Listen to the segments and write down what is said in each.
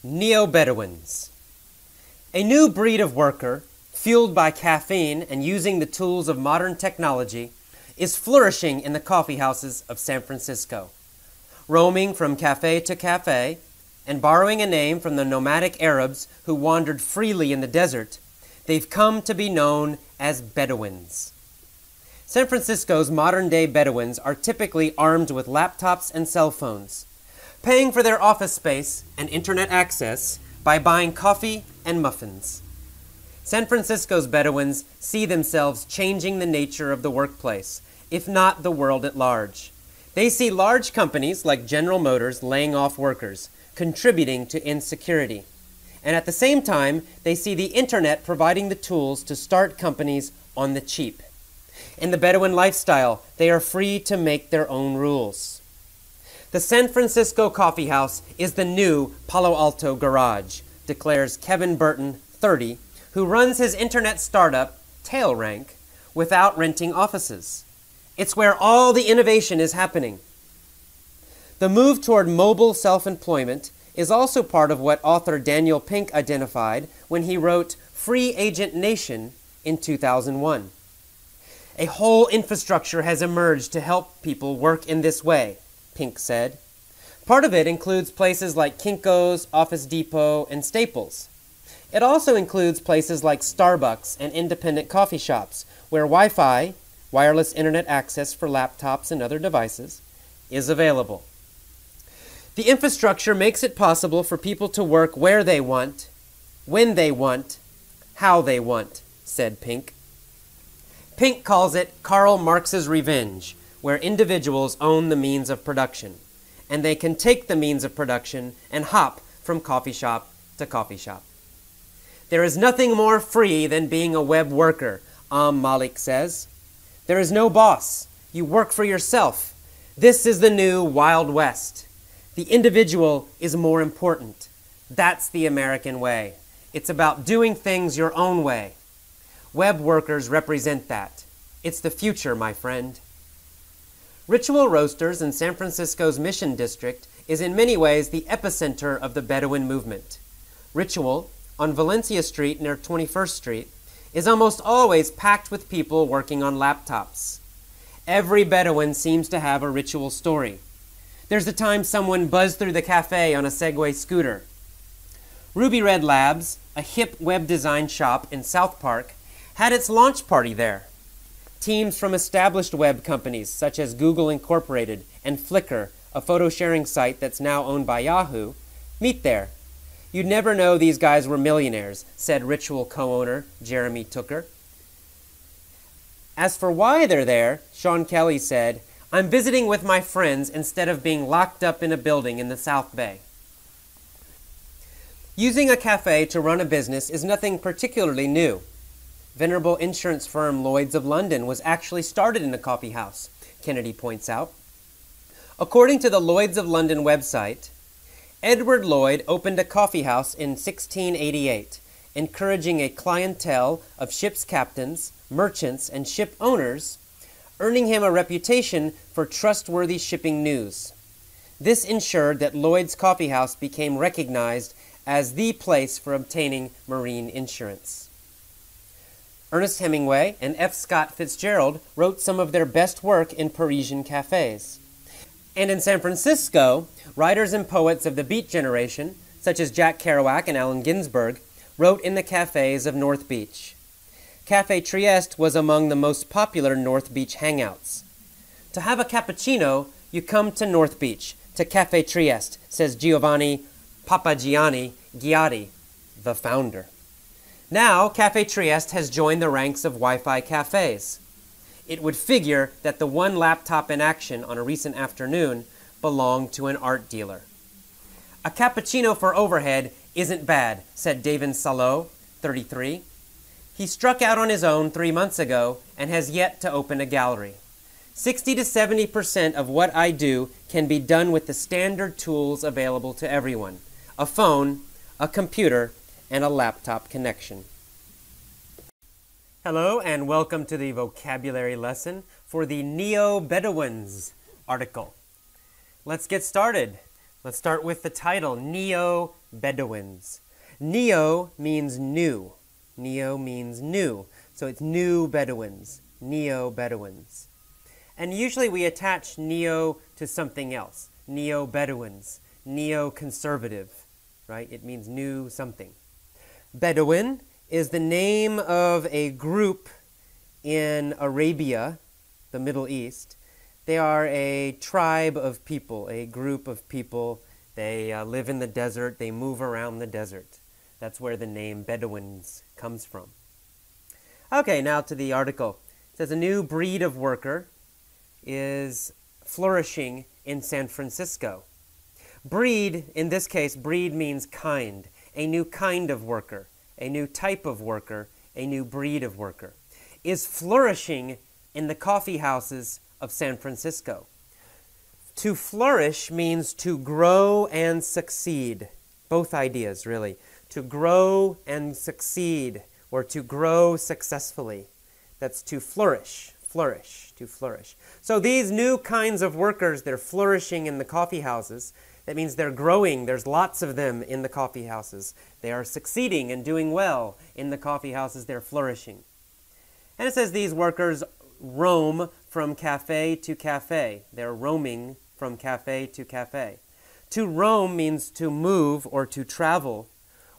Neo-Bedouins. A new breed of worker, fueled by caffeine and using the tools of modern technology, is flourishing in the coffee houses of San Francisco. Roaming from cafe to cafe and borrowing a name from the nomadic Arabs who wandered freely in the desert, they've come to be known as Bedouins. San Francisco's modern-day Bedouins are typically armed with laptops and cell phones, paying for their office space and internet access by buying coffee and muffins. San Francisco's Bedouins see themselves changing the nature of the workplace, if not the world at large. They see large companies like General Motors laying off workers, contributing to insecurity. And at the same time, they see the internet providing the tools to start companies on the cheap. In the Bedouin lifestyle, they are free to make their own rules. The San Francisco Coffee House is the new Palo Alto Garage, declares Kevin Burton, 30, who runs his internet startup, TailRank, without renting offices. It's where all the innovation is happening. The move toward mobile self-employment is also part of what author Daniel Pink identified when he wrote Free Agent Nation in 2001. A whole infrastructure has emerged to help people work in this way, Pink said. Part of it includes places like Kinko's, Office Depot, and Staples. It also includes places like Starbucks and independent coffee shops, where Wi-Fi, wireless internet access for laptops and other devices, is available. The infrastructure makes it possible for people to work where they want, when they want, how they want, said Pink. Pink calls it Karl Marx's revenge, where individuals own the means of production, and they can take the means of production and hop from coffee shop to coffee shop. There is nothing more free than being a web worker, Malik says. There is no boss. You work for yourself. This is the new Wild West. The individual is more important. That's the American way. It's about doing things your own way. Web workers represent that. It's the future, my friend. Ritual Roasters in San Francisco's Mission District is in many ways the epicenter of the Bedouin movement. Ritual, on Valencia Street near 21st Street, is almost always packed with people working on laptops. Every Bedouin seems to have a Ritual story. There's the time someone buzzed through the cafe on a Segway scooter. Ruby Red Labs, a hip web design shop in South Park, had its launch party there. Teams from established web companies such as Google Incorporated and Flickr, a photo-sharing site that's now owned by Yahoo, meet there. You'd never know these guys were millionaires, said Ritual co-owner Jeremy Tooker. As for why they're there, Sean Kelly said, I'm visiting with my friends instead of being locked up in a building in the South Bay. Using a cafe to run a business is nothing particularly new. Venerable insurance firm Lloyd's of London was actually started in a coffee house, Kennedy points out. According to the Lloyd's of London website, Edward Lloyd opened a coffee house in 1688, encouraging a clientele of ship's captains, merchants, and ship owners, earning him a reputation for trustworthy shipping news. This ensured that Lloyd's Coffee House became recognized as the place for obtaining marine insurance. Ernest Hemingway and F. Scott Fitzgerald wrote some of their best work in Parisian cafes. And in San Francisco, writers and poets of the Beat generation, such as Jack Kerouac and Allen Ginsberg, wrote in the cafes of North Beach. Café Trieste was among the most popular North Beach hangouts. To have a cappuccino, you come to North Beach, to Café Trieste, says Giovanni Papagianni Ghiatti, the founder. Now, Café Trieste has joined the ranks of Wi-Fi cafes. It would figure that the one laptop in action on a recent afternoon belonged to an art dealer. A cappuccino for overhead isn't bad, said David Salo, 33. He struck out on his own 3 months ago and has yet to open a gallery. 60 to 70% of what I do can be done with the standard tools available to everyone: a phone, a computer, and a laptop connection. Hello and welcome to the vocabulary lesson for the Neo-Bedouins article. Let's get started. Let's start with the title, Neo-Bedouins. Neo means new. Neo means new. So it's new Bedouins, Neo-Bedouins. And usually we attach neo to something else. Neo-Bedouins, neo-conservative, right? It means new something. Bedouin is the name of a group in Arabia, the Middle East. They are a tribe of people, a group of people. They live in the desert. They move around the desert. That's where the name Bedouins comes from. Okay, now to the article. It says a new breed of worker is flourishing in San Francisco. Breed, in this case, breed means kind. A new kind of worker, a new type of worker, a new breed of worker, is flourishing in the coffee houses of San Francisco. To flourish means to grow and succeed. Both ideas, really. To grow and succeed, or to grow successfully. That's to flourish, to flourish. So these new kinds of workers, they're flourishing in the coffee houses. That means they're growing. There's lots of them in the coffee houses. They are succeeding and doing well in the coffee houses. They're flourishing. And it says these workers roam from cafe to cafe. They're roaming from cafe to cafe. To roam means to move or to travel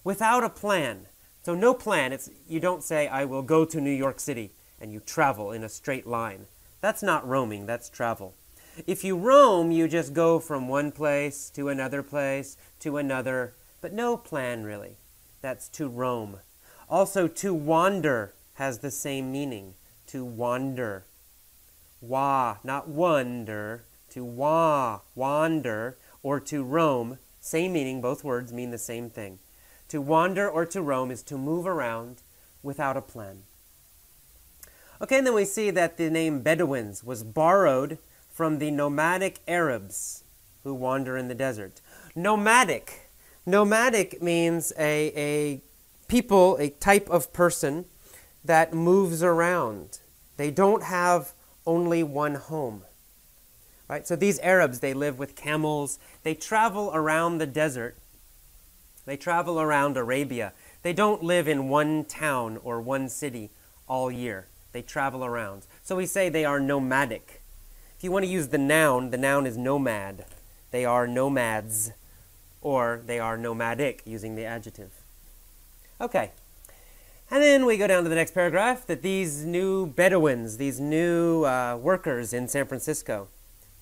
without a plan. So no plan. You don't say, I will go to New York City, and you travel in a straight line. That's not roaming, that's travel. If you roam, you just go from one place to another, but no plan really. That's to roam. Also, to wander has the same meaning. To wander. Wa, not wonder. To wander, or to roam. Same meaning, both words mean the same thing. To wander or to roam is to move around without a plan. Okay, and then we see that the name Bedouins was borrowed from the nomadic Arabs who wander in the desert. Nomadic. Nomadic means a people, a type of person that moves around. They don't have only one home. Right? So these Arabs, they live with camels. They travel around the desert. They travel around Arabia. They don't live in one town or one city all year. They travel around. So we say they are nomadic. If you want to use the noun is nomad. They are nomads, or they are nomadic, using the adjective. Okay. And then we go down to the next paragraph, that these new Bedouins, these new workers in San Francisco,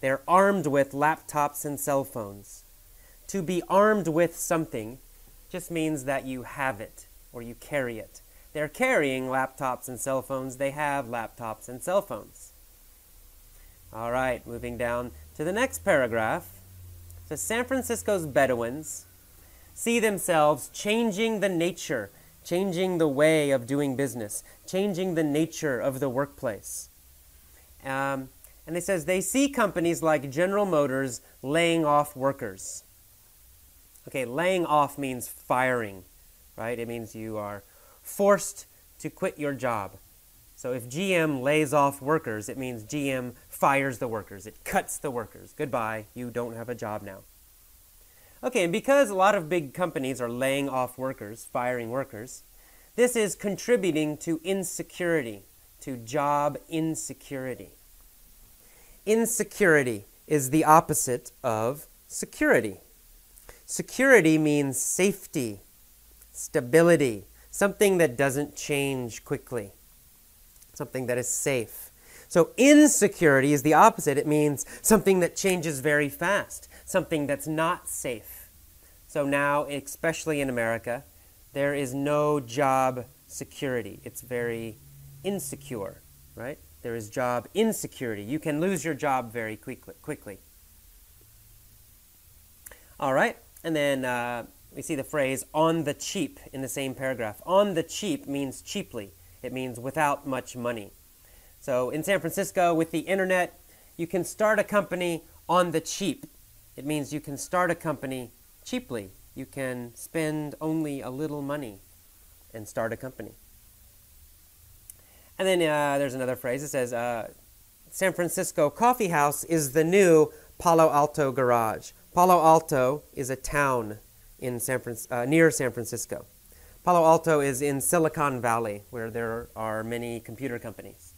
they're armed with laptops and cell phones. To be armed with something just means that you have it, or you carry it. They're carrying laptops and cell phones. They have laptops and cell phones. All right, moving down to the next paragraph. So San Francisco's Bedouins see themselves changing the nature, changing the way of doing business, changing the nature of the workplace. And it says they see companies like General Motors laying off workers. Okay, laying off means firing, right? It means you are forced to quit your job. So if GM lays off workers, it means GM fires the workers. It cuts the workers. Goodbye, you don't have a job now. Okay, and because a lot of big companies are laying off workers, firing workers, this is contributing to insecurity, to job insecurity. Insecurity is the opposite of security. Security means safety, stability, something that doesn't change quickly, something that is safe. So insecurity is the opposite. It means something that changes very fast, something that's not safe. So now, especially in America, there is no job security. It's very insecure, right? There is job insecurity. You can lose your job very quickly. All right, and then we see the phrase on the cheap in the same paragraph. On the cheap means cheaply. It means without much money. So in San Francisco, with the internet, you can start a company on the cheap. It means you can start a company cheaply. You can spend only a little money and start a company. And then there's another phrase. It says, San Francisco coffee house is the new Palo Alto garage. Palo Alto is a town in near San Francisco. Palo Alto is in Silicon Valley, where there are many computer companies.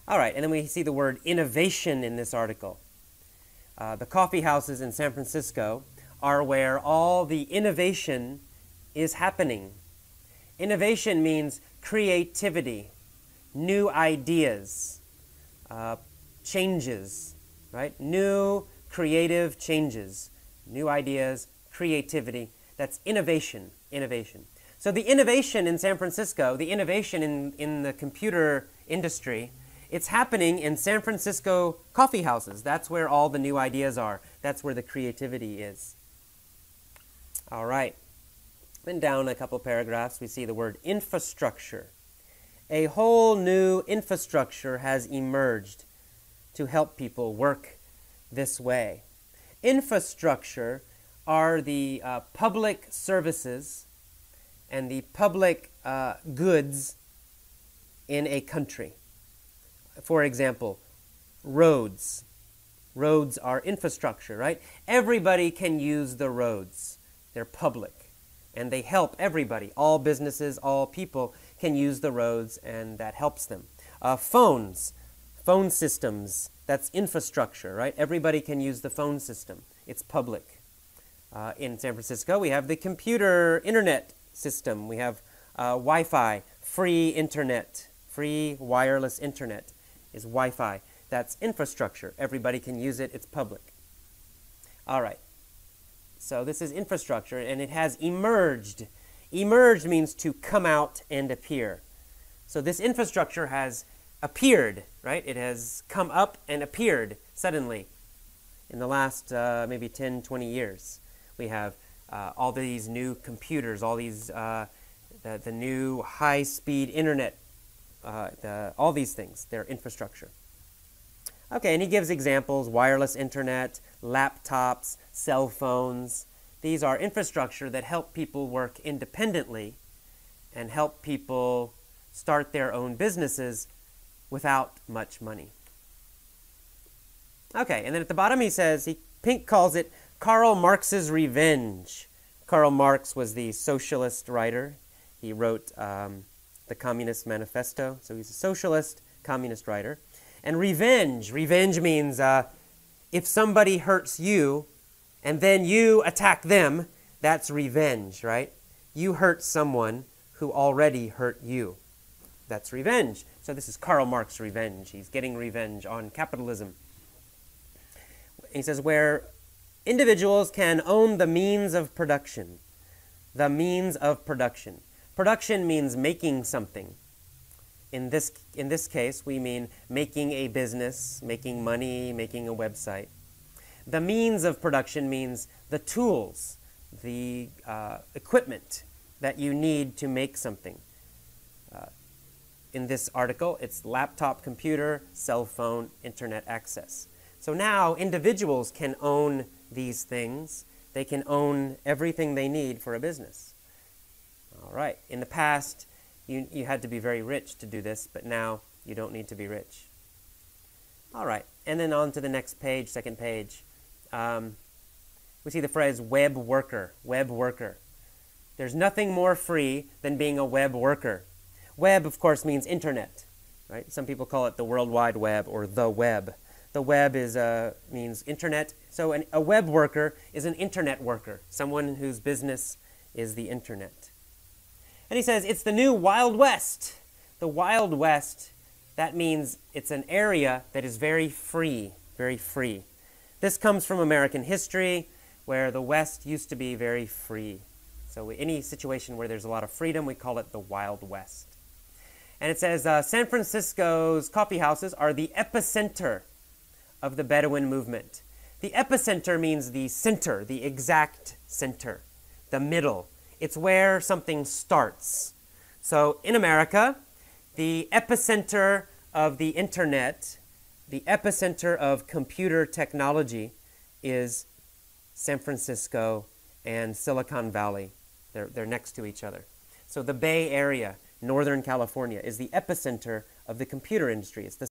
All right, and then we see the word innovation in this article. The coffee houses in San Francisco are where all the innovation is happening. Innovation means creativity, new ideas, changes, right? New creative changes, new ideas, creativity. That's innovation, innovation. So the innovation in San Francisco, the innovation in the computer industry, it's happening in San Francisco coffee houses. That's where all the new ideas are. That's where the creativity is. All right. Then down a couple paragraphs, we see the word infrastructure. A whole new infrastructure has emerged to help people work this way. Infrastructure are the public services and the public goods in a country. For example, roads. Roads are infrastructure, right? Everybody can use the roads. They're public, and they help everybody. All businesses, all people can use the roads, and that helps them. Phones, phone systems, that's infrastructure, right? Everybody can use the phone system. It's public. In San Francisco, we have the computer internet system. We have Wi-Fi, free internet, free wireless internet is Wi-Fi. That's infrastructure. Everybody can use it. It's public. All right. So this is infrastructure, and it has emerged. Emerged means to come out and appear. So this infrastructure has appeared, right? It has come up and appeared suddenly in the last maybe 10, 20 years. We have all these new computers, all these, the new high-speed internet, all these things, they're infrastructure. Okay, and he gives examples: wireless internet, laptops, cell phones. These are infrastructure that help people work independently and help people start their own businesses without much money. Okay, and then at the bottom he says, Pink calls it Karl Marx's revenge. Karl Marx was the socialist writer. He wrote the Communist Manifesto, so he's a socialist, communist writer. And revenge means if somebody hurts you and then you attack them, that's revenge, right? You hurt someone who already hurt you. That's revenge. So this is Karl Marx's revenge. He's getting revenge on capitalism. He says, where individuals can own the means of production. The means of production. Production means making something. In this case, we mean making a business, making money, making a website. The means of production means the tools, the equipment that you need to make something. In this article, it's laptop, computer, cell phone, internet access. So now individuals can own these things. They can own everything they need for a business. All right. In the past, you had to be very rich to do this, but now you don't need to be rich. All right. And then on to the next page, second page. We see the phrase web worker, web worker. There's nothing more free than being a web worker. Web, of course, means internet, right? Some people call it the World Wide Web or the web. The web means internet. So a web worker is an internet worker, someone whose business is the internet. And he says it's the new Wild West. The Wild West, that means it's an area that is very free, very free. This comes from American history, where the West used to be very free. So any situation where there's a lot of freedom, we call it the Wild West. And it says San Francisco's coffee houses are the epicenter of the Bedouin movement. The epicenter means the center, the exact center, the middle. It's where something starts. So in America, the epicenter of the internet, the epicenter of computer technology is San Francisco and Silicon Valley. They're next to each other. So the Bay Area, Northern California, is the epicenter of the computer industry. It's the